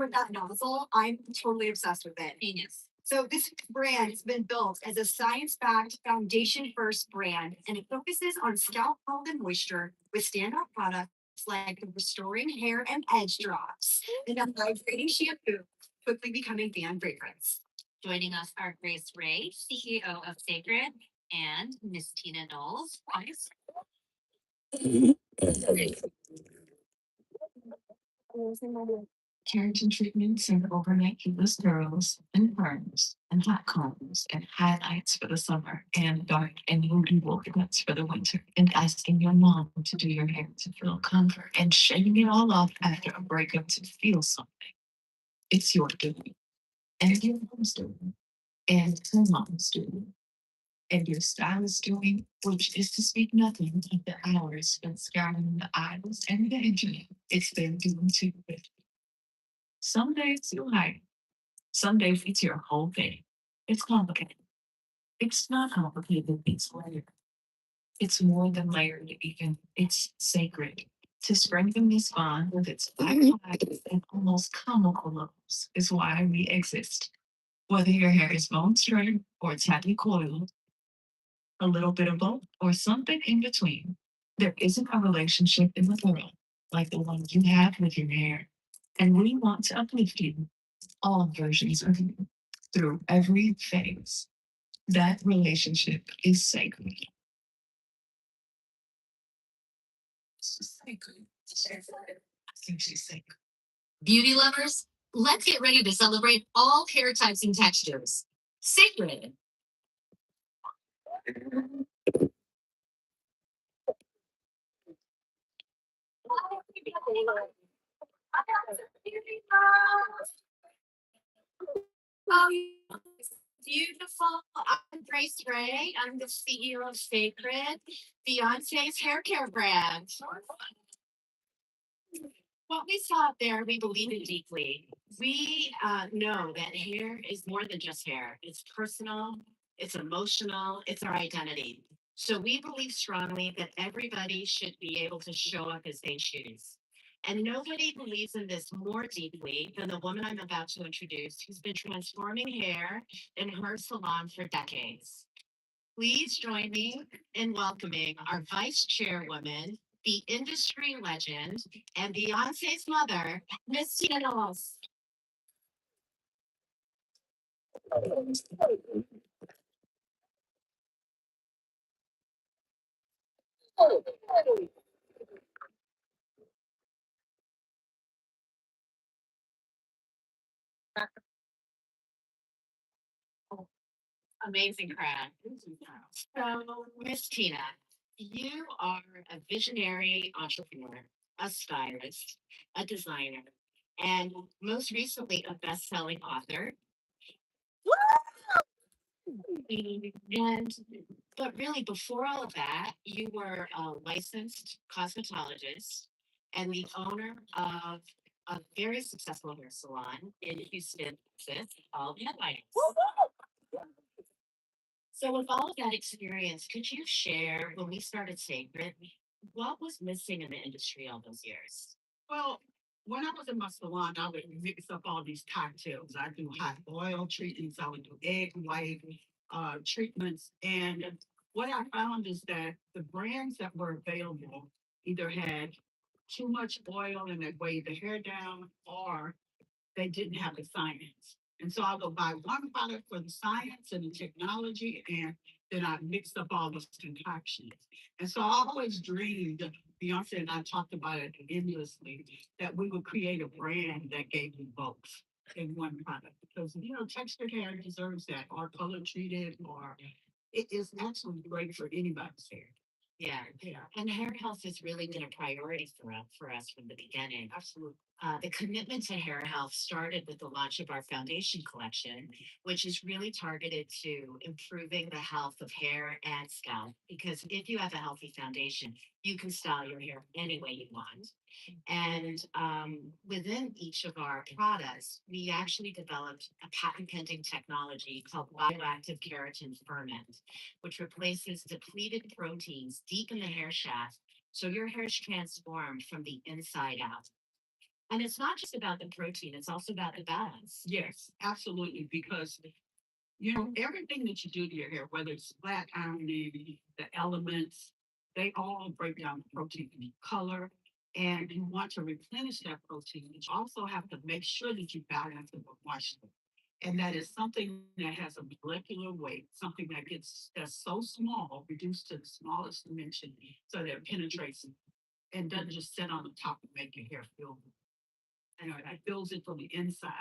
For that nozzle, I'm totally obsessed with it. Genius. So this brand has been built as a science-backed, foundation-first brand, and it focuses on scalp health and moisture with standout products like the restoring hair and edge drops and a hydrating shampoo, quickly becoming fan favorites. Joining us are Grace Ray, CEO of Cecred, and Miss Tina Knowles, Vice Keratin treatments and overnight heatless curls and perms and hot combs and highlights for the summer and dark and moody woven nuts for the winter and asking your mom to do your hair to feel comfort and shaving it all off after a breakup to feel something. It's your doing and your mom's doing and her mom's doing and your stylist doing, which is to speak nothing of the hours spent scouring the aisles and the internet. It's their doing too. Some days you like, some days it's your whole thing. It's complicated. It's not complicated, it's layered. It's more than layered, even. It's sacred. To strengthen this bond with its black flags and almost comical looks is why we exist. Whether your hair is bone straight or tightly coiled, a little bit of both, or something in between, there isn't a relationship in the world like the one you have with your hair. And we want to uplift you, all versions of you, through every phase. That relationship is sacred. She's sacred. I think she's sacred. Beauty lovers, let's get ready to celebrate all hair types and textures. Sacred. Oh, it's beautiful. I'm Grace Ray. I'm the CEO of Cecred, Beyonce's hair care brand. What we saw out there, we believe in deeply. We know that hair is more than just hair. It's personal, it's emotional, it's our identity. So we believe strongly that everybody should be able to show up as they choose. And nobody believes in this more deeply than the woman I'm about to introduce, who's been transforming hair in her salon for decades. Please join me in welcoming our vice chairwoman, the industry legend, and Beyonce's mother, Miss Tina Knowles. Amazing crowd. So, Miss Tina, you are a visionary entrepreneur, a stylist, a designer, and most recently a best-selling author. And but really, before all of that, you were a licensed cosmetologist and the owner of a very successful hair salon in Houston, Texas, called Headlights. So, with all of that experience, could you share when we started Sacred, what was missing in the industry all those years? Well, when I was in my salon, I would mix up all these cocktails. I do hot oil treatments, I would do egg white treatments. And what I found is that the brands that were available either had too much oil and they weighed the hair down, or they didn't have the science. And so I'll go buy one product for the science and the technology, and then I mixed up all those concoctions. And so I always dreamed, Beyonce and I talked about it endlessly, that we would create a brand that gave you both in one product. Because, textured hair deserves that, or color treated, or it is absolutely great for anybody's hair. Yeah, yeah. And hair health has really been a priority for us from the beginning. Absolutely. The commitment to hair health started with the launch of our foundation collection, which is really targeted to improving the health of hair and scalp. Because if you have a healthy foundation, you can style your hair any way you want. And within each of our products, we actually developed a patent pending technology called bioactive keratin ferment, which replaces depleted proteins deep in the hair shaft. So your hair is transformed from the inside out. And it's not just about the protein, it's also about the balance. Yes, absolutely. Because everything that you do to your hair, whether it's flat ironing, the elements, they all break down the protein in color. And you want to replenish that protein. You also have to make sure that you balance it with moisture. And that is something that has a molecular weight, something that's so small, reduced to the smallest dimension, so that it penetrates and doesn't just sit on the top and make your hair feel. It builds it from the inside.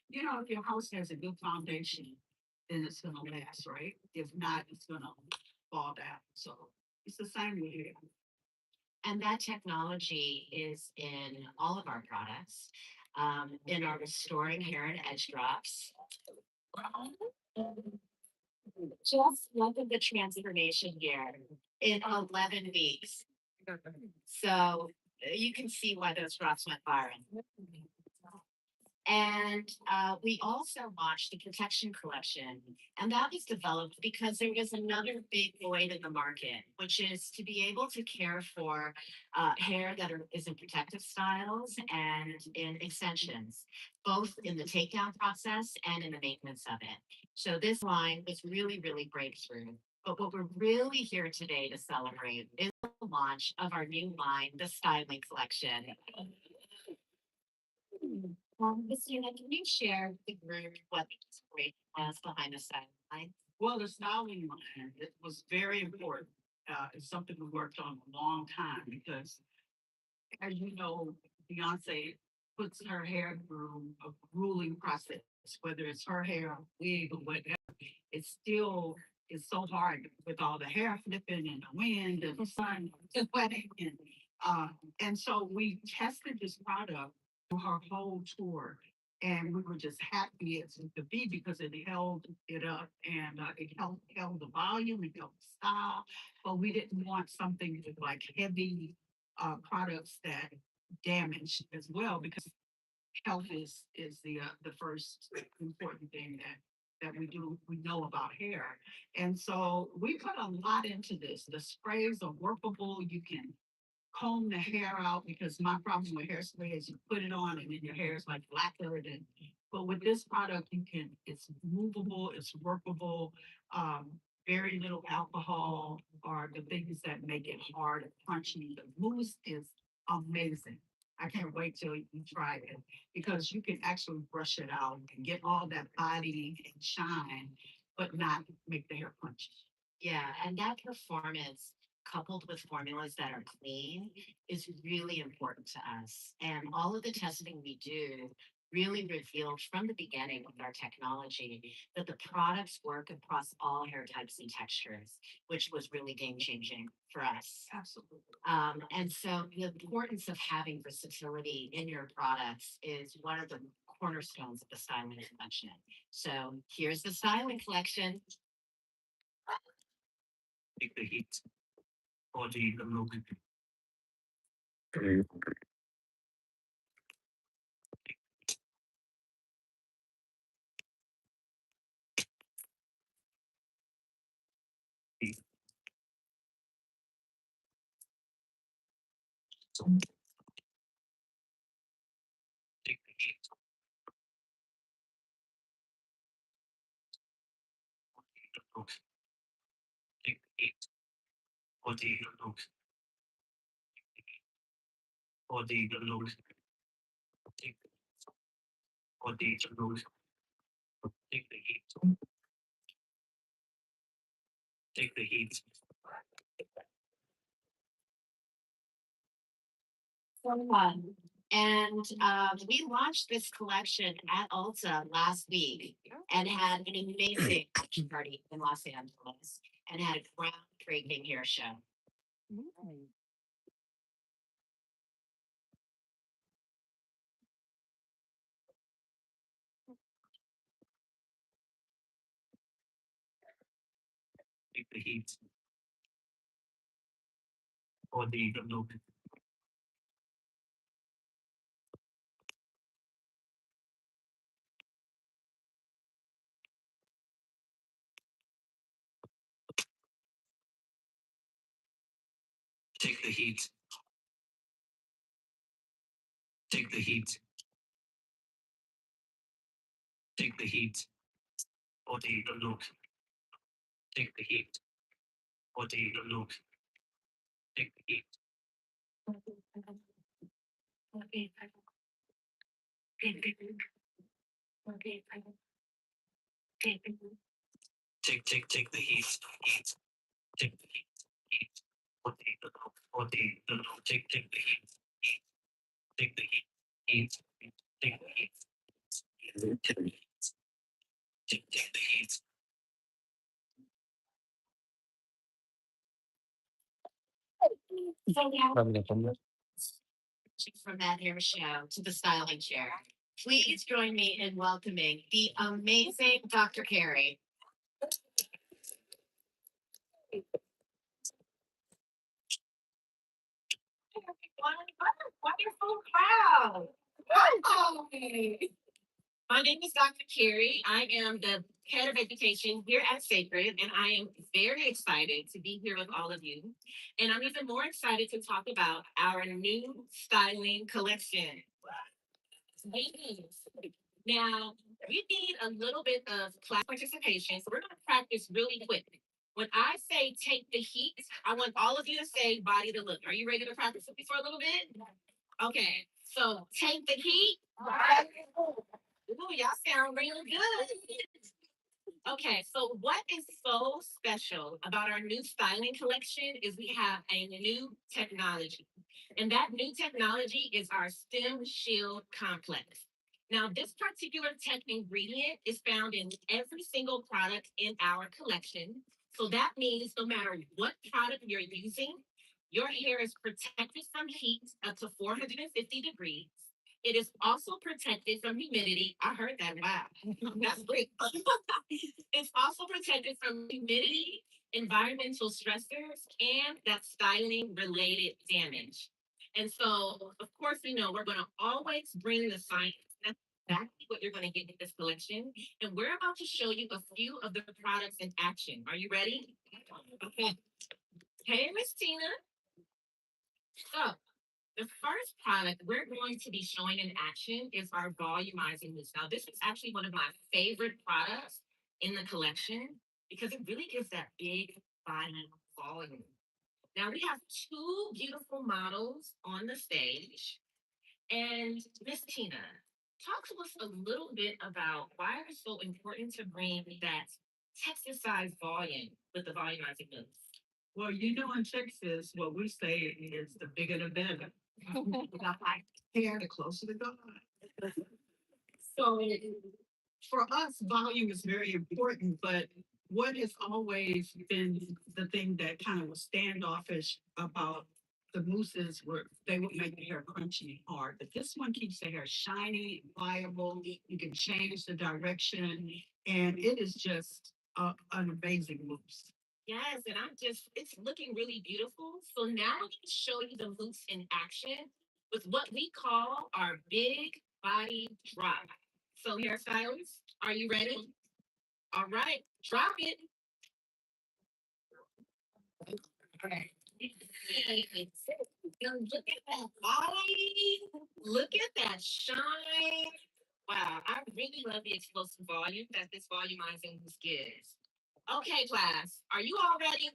If your house has a good foundation, then it's gonna last, right? If not, it's gonna fall down. So it's the same with hair. And that technology is in all of our products, in our restoring hair and edge drops. Just look at the transformation here in 11 weeks. So you can see why those drops went viral. And we also launched the protection collection. And that was developed because there was another big void in the market, which is to be able to care for hair is in protective styles and in extensions, both in the takedown process and in the maintenance of it. So this line was really, really breakthrough. But what we're really here today to celebrate is the launch of our new line, the Styling Collection. Christina, can you share with the group what the inspiration was behind the styling? Well, the styling line, it was very important. It's something we worked on a long time because, as you know, Beyonce puts her hair through a grueling process, whether it's her hair, wig, or whatever. It still is so hard with all the hair flipping and the wind and the sun sweating. And so we tested this product her whole tour. And we were just happy as it could be because it held it up and it held the volume, it held the style. But we didn't want something with like heavy products that damage as well because health is the first important thing that we know about hair. And so we put a lot into this. The sprays are workable. You can comb the hair out because my problem with hairspray is you put it on and then your hair is like lacquered. But with this product, it's movable, it's workable, um, very little alcohol are the things that make it hard and crunchy. The mousse is amazing. I can't wait till you try it because you can actually brush it out and get all that body and shine, but not make the hair crunchy. Yeah, and that performance coupled with formulas that are clean is really important to us. And all of the testing we do really revealed from the beginning with our technology that the products work across all hair types and textures, which was really game changing for us. Absolutely. And so the importance of having versatility in your products is one of the cornerstones of the styling collection. So here's the styling collection. Take the heat or the look. Take the heat or the look. Take the heat or the look. Or the look. Take or the look. Take the heat. Take the heat. So fun. And we launched this collection at Ulta last week and had an amazing action party in Los Angeles and had a groundbreaking hair show. Take the heat or the look. Take the heat Take the heat. Take the heat. Body the look. Take the heat. Body the look. Take the heat. Take the heat. Heat. Take the heat. Heat. Body the look. Body the look. Take the heat. Heat. Take the heat. Heat. Take the heat. Take the heat. Take the heat. So yeah. From that hair show to the styling chair. Please join me in welcoming the amazing Dr. Carey. What a wonderful crowd. Hi. My name is Dr. Carey. I am the head of education here at Cecred, and I am very excited to be here with all of you. And I'm even more excited to talk about our new styling collection. Yes. Now, we need a little bit of class participation, so we're going to practice really quick. When I say take the heat, I want all of you to say body to look. Are you ready to practice with me for a little bit? Okay, so take the heat. Ooh, y'all sound really good. Okay, so what is so special about our new styling collection is we have a new technology. And that new technology is our stem shield complex. Now, this particular tech ingredient is found in every single product in our collection. So that means no matter what product you're using, your hair is protected from heat up to 450 degrees. It is also protected from humidity. I heard that. Wow. That's great. It's also protected from humidity, environmental stressors, and that styling related damage. And so, of course, we're going to always bring the science. That's exactly what you're going to get in this collection. And we're about to show you a few of the products in action. Are you ready? Okay. Hey, Miss Tina. So, the first product we're going to be showing in action is our volumizing mousse. Now, this is actually one of my favorite products in the collection because it really gives that big body volume. Now, we have two beautiful models on the stage. And Miss Tina, talk to us a little bit about why it's so important to bring that Texas size volume with the volumizing mousse. Well, in Texas, what we say is the bigger the better. The higher hair, the closer the God. So for us, volume is very important, but what has always been the thing that kind of was standoffish about the mousses were they would make the hair crunchy and hard. But this one keeps the hair shiny, pliable. You can change the direction, and it is just an amazing mousse. Yes, and it's looking really beautiful. So now I'm going to show you the mousse in action with what we call our big body drop. So, hairstylists, are you ready? All right, drop it. Okay. Look at that body. Look at that shine. Wow, I really love the explosive volume that this volumizing boost gives. Okay, class, are you all ready?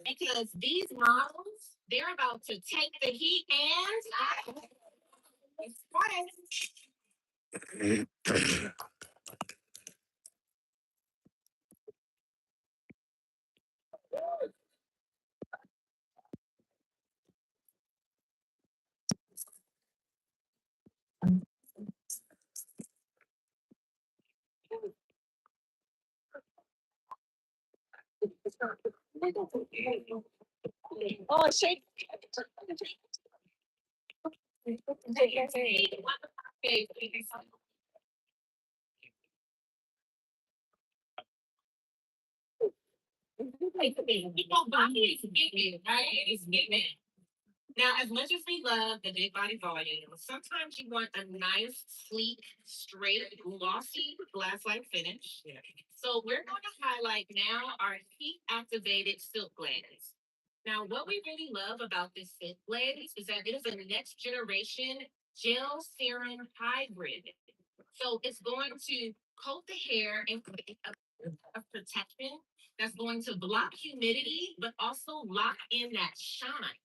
Because these models, they're about to take the heat and express. Oh, shake. It's giving. Now, as much as we love the big body volume, sometimes you want a nice, sleek, straight, glossy glass-like finish. Yeah. So we're going to highlight now our heat-activated silk glaze. Now, what we really love about this silk glaze is that it is a next generation gel serum hybrid. So it's going to coat the hair in a protection that's going to block humidity, but also lock in that shine.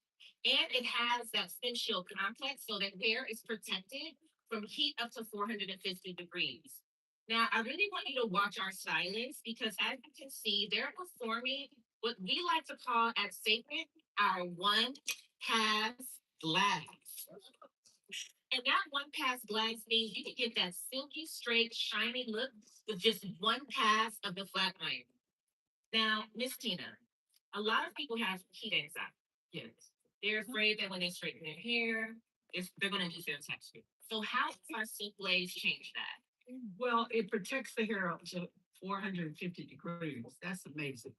And it has that skin shield complex, so that hair is protected from heat up to 450 degrees. Now, I really want you to watch our stylings because as you can see, they're performing what we like to call at Cecred our one pass glass. And that one pass glass means you can get that silky, straight, shiny look with just one pass of the flat iron. Now, Miss Tina, a lot of people have heat anxiety. Yes. They're afraid that when they straighten their hair, they're going to lose their texture. So, how does our silk blades change that? Well, it protects the hair up to 450 degrees. That's amazing.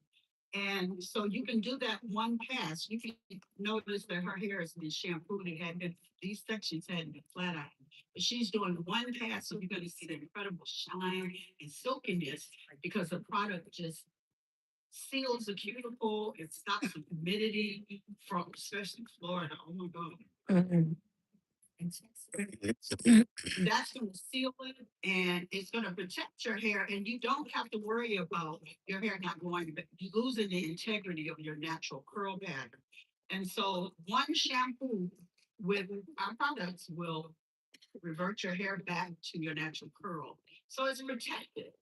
And so you can do that one pass. You can notice that her hair has been shampooed. It had been, these sections hadn't been flat ironed. But she's doing one pass, so you're going to see the incredible shine and silkiness because the product just seals the cuticle. It stops the humidity from, especially Florida. Oh my God. Mhm. That's going to seal it and it's going to protect your hair, and you don't have to worry about your hair not going, losing the integrity of your natural curl pattern. And so, one shampoo with our products will revert your hair back to your natural curl. So, it's protected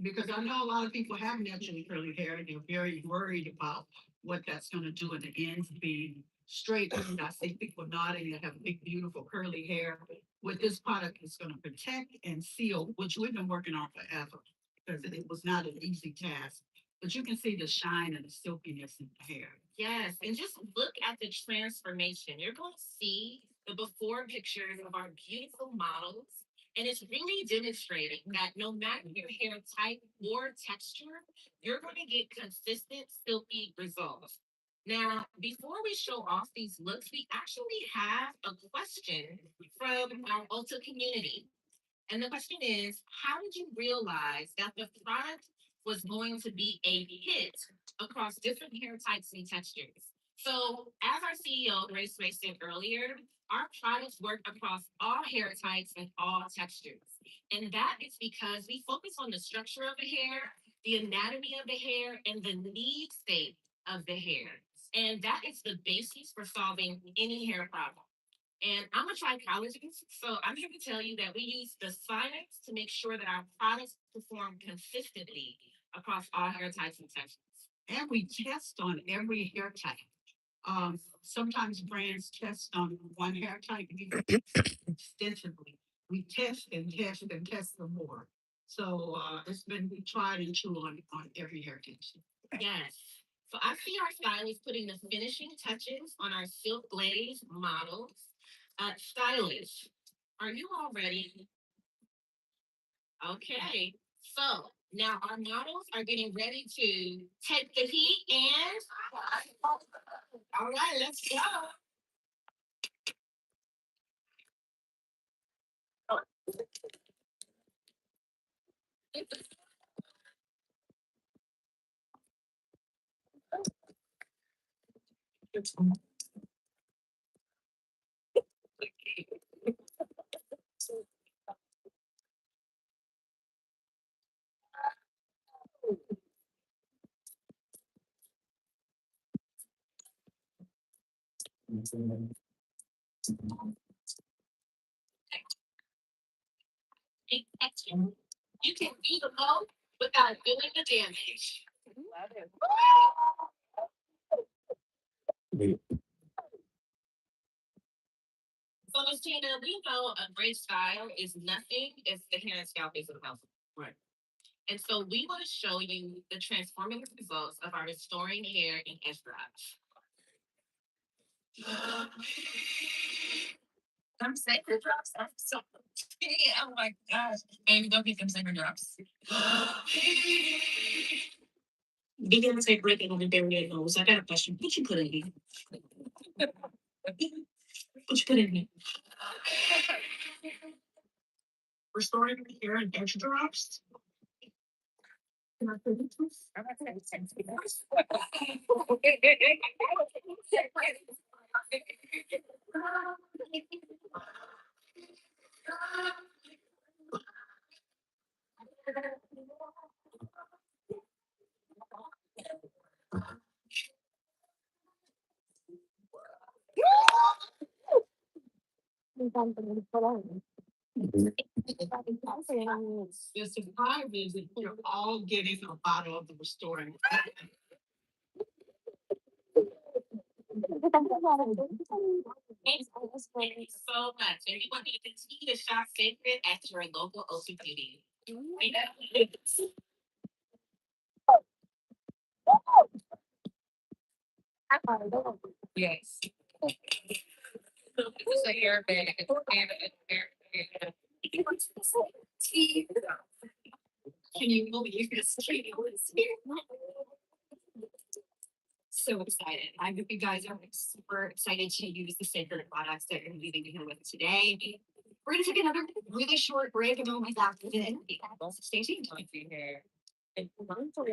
because I know a lot of people have naturally curly hair and they're very worried about what that's going to do in the ends being straight. And I see people nodding that have big, beautiful curly hair. What this product is going to protect and seal, which we've been working on forever because it was not an easy task. But you can see the shine and the silkiness in the hair. Yes, and just look at the transformation. You're going to see the before pictures of our beautiful models, and it's really demonstrating that no matter your hair type or texture, you're going to get consistent, silky results. Now, before we show off these looks, we actually have a question from our Ulta community. And the question is, how did you realize that the product was going to be a hit across different hair types and textures? So, as our CEO, Grace May, said earlier, our products work across all hair types and all textures. And that is because we focus on the structure of the hair, the anatomy of the hair, and the need state of the hair. And that is the basis for solving any hair problem. And I'm a trichologist, so I'm here to tell you that we use the science to make sure that our products perform consistently across all hair types and textures. And we test on every hair type. Sometimes brands test on one hair type extensively. We test and test and test some more. So it's been tried and true on every hair texture. Yes. So I see our stylist putting the finishing touches on our silk glaze models. Stylish, are you all ready? Okay. So now our models are getting ready to take the heat and all right, let's go. Action. You can be the low without doing the damage. So, Miss Tina, we know a great style is nothing if the hair and scalp isn't healthy. Right. And so we want to show you the transformative results of our restoring hair and edge drops. Some sacred drops. I'm so oh my gosh. Baby, go get them sacred drops. Begin to say breaking on the barrier nose. I got a question. What you put in here? What you put in here? Restoring hair and edge drops. Can I put it to? The surprise is that you're all getting a bottle of the restoring. Thanks so much. And you want me to continue to shop Cecred at your local Ulta Beauty. Yes. It's a hair bag. It's a hair bag. Can you believe this? So excited. I hope you guys are super excited to use the Cecred products that you're leaving here with today. We're going to take another really short break and we'll be back with it. Stay tuned.